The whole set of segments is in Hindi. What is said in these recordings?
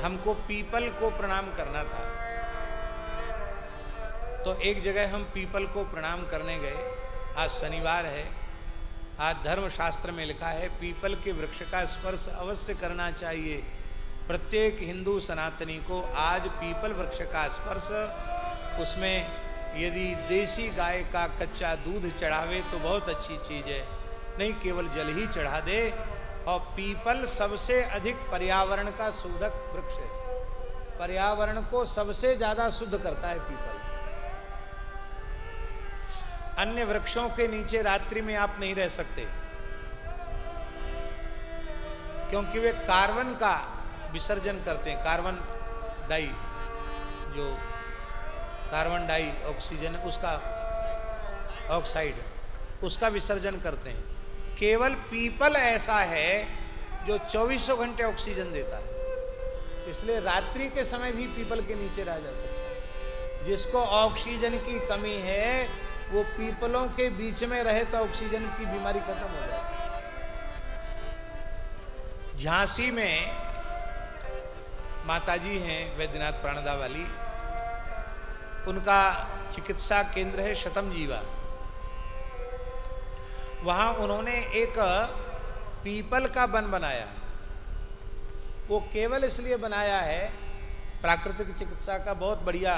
हमको पीपल को प्रणाम करना था। तो एक जगह हम पीपल को प्रणाम करने गए। आज शनिवार है। आज धर्मशास्त्र में लिखा है पीपल के वृक्ष का स्पर्श अवश्य करना चाहिए। प्रत्येक हिंदू सनातनी को आज पीपल वृक्ष का स्पर्श, उसमें यदि देसी गाय का कच्चा दूध चढ़ावे तो बहुत अच्छी चीज़ है, नहीं केवल जल ही चढ़ा दे। और पीपल सबसे अधिक पर्यावरण का शोधक वृक्ष है। पर्यावरण को सबसे ज्यादा शुद्ध करता है पीपल। अन्य वृक्षों के नीचे रात्रि में आप नहीं रह सकते, क्योंकि वे कार्बन का विसर्जन करते हैं। कार्बन डाई, जो कार्बन डाई ऑक्सीजन, उसका ऑक्साइड, उसका विसर्जन करते हैं। केवल पीपल ऐसा है जो 24 घंटे ऑक्सीजन देता है, इसलिए रात्रि के समय भी पीपल के नीचे रह जा सकता है। जिसको ऑक्सीजन की कमी है वो पीपलों के बीच में रहे तो ऑक्सीजन की बीमारी खत्म हो जाए। झांसी में माताजी हैं वैद्यनाथ प्राणदा वाली, उनका चिकित्सा केंद्र है शतम जीवा। वहाँ उन्होंने एक पीपल का वन बनाया है। वो केवल इसलिए बनाया है, प्राकृतिक चिकित्सा का बहुत बढ़िया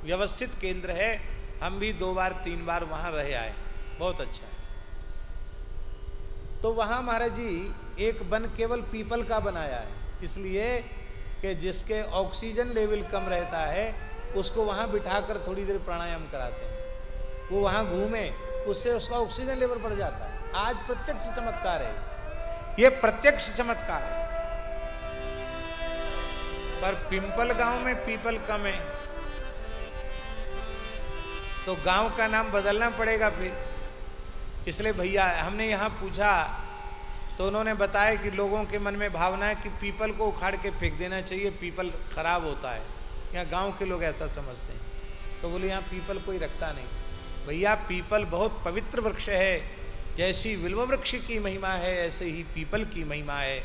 व्यवस्थित केंद्र है। हम भी 2 बार 3 बार वहाँ रहे आए, बहुत अच्छा है। तो वहाँ महाराज जी एक वन केवल पीपल का बनाया है, इसलिए कि जिसके ऑक्सीजन लेवल कम रहता है उसको वहाँ बिठाकर थोड़ी देर प्राणायाम कराते हैं। वो वहाँ घूमे, उससे उसका ऑक्सीजन लेवल बढ़ जाता है। आज प्रत्यक्ष चमत्कार है, ये प्रत्यक्ष चमत्कार है। पर पिंपल गांव में पीपल कम है, तो गांव का नाम बदलना पड़ेगा फिर। इसलिए भैया हमने यहाँ पूछा तो उन्होंने बताया कि लोगों के मन में भावना है कि पीपल को उखाड़ के फेंक देना चाहिए, पीपल खराब होता है। यहाँ गांव के लोग ऐसा समझते हैं। तो बोले यहाँ पीपल कोई रखता नहीं। भैया पीपल बहुत पवित्र वृक्ष है। जैसी विल्व वृक्ष की महिमा है ऐसे ही पीपल की महिमा है।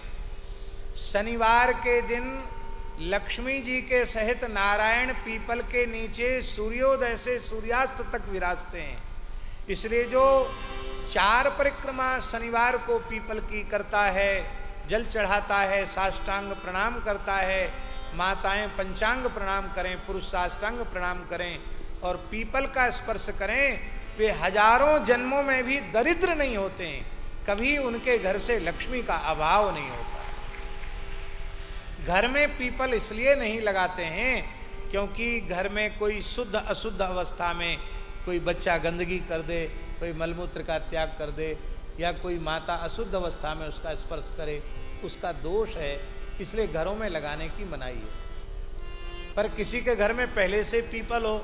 शनिवार के दिन लक्ष्मी जी के सहित नारायण पीपल के नीचे सूर्योदय से सूर्यास्त तक विराजते हैं। इसलिए जो 4 परिक्रमा शनिवार को पीपल की करता है, जल चढ़ाता है, साष्टांग प्रणाम करता है, माताएं पंचांग प्रणाम करें, पुरुष साष्टांग प्रणाम करें और पीपल का स्पर्श करें, वे हजारों जन्मों में भी दरिद्र नहीं होते हैं। कभी उनके घर से लक्ष्मी का अभाव नहीं होता। घर में पीपल इसलिए नहीं लगाते हैं क्योंकि घर में कोई शुद्ध अशुद्ध अवस्था में कोई बच्चा गंदगी कर दे, कोई मलमूत्र का त्याग कर दे, या कोई माता अशुद्ध अवस्था में उसका स्पर्श करे, उसका दोष है। इसलिए घरों में लगाने की मनाही है। पर किसी के घर में पहले से पीपल हो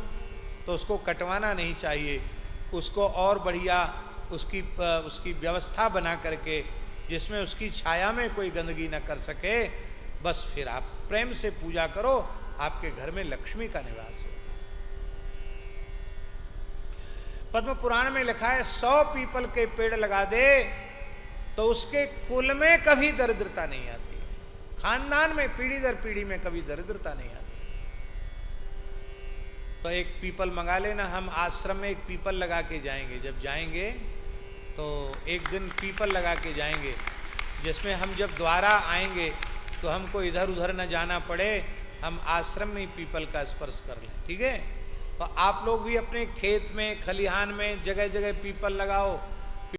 तो उसको कटवाना नहीं चाहिए। उसको और बढ़िया उसकी व्यवस्था बना करके, जिसमें उसकी छाया में कोई गंदगी न कर सके, बस फिर आप प्रेम से पूजा करो, आपके घर में लक्ष्मी का निवास हो। पद्म पुराण में लिखा है 100 पीपल के पेड़ लगा दे तो उसके कुल में कभी दरिद्रता नहीं आती, खानदान में पीढ़ी दर पीढ़ी में कभी दरिद्रता नहीं आती। तो एक पीपल मंगा लेना। हम आश्रम में एक पीपल लगा के जाएंगे। जब जाएंगे तो एक दिन पीपल लगा के जाएंगे, जिसमें हम जब द्वारा आएंगे तो हमको इधर उधर न जाना पड़े, हम आश्रम में पीपल का स्पर्श कर लें। ठीक है? और आप लोग भी अपने खेत में, खलिहान में जगह जगह पीपल लगाओ।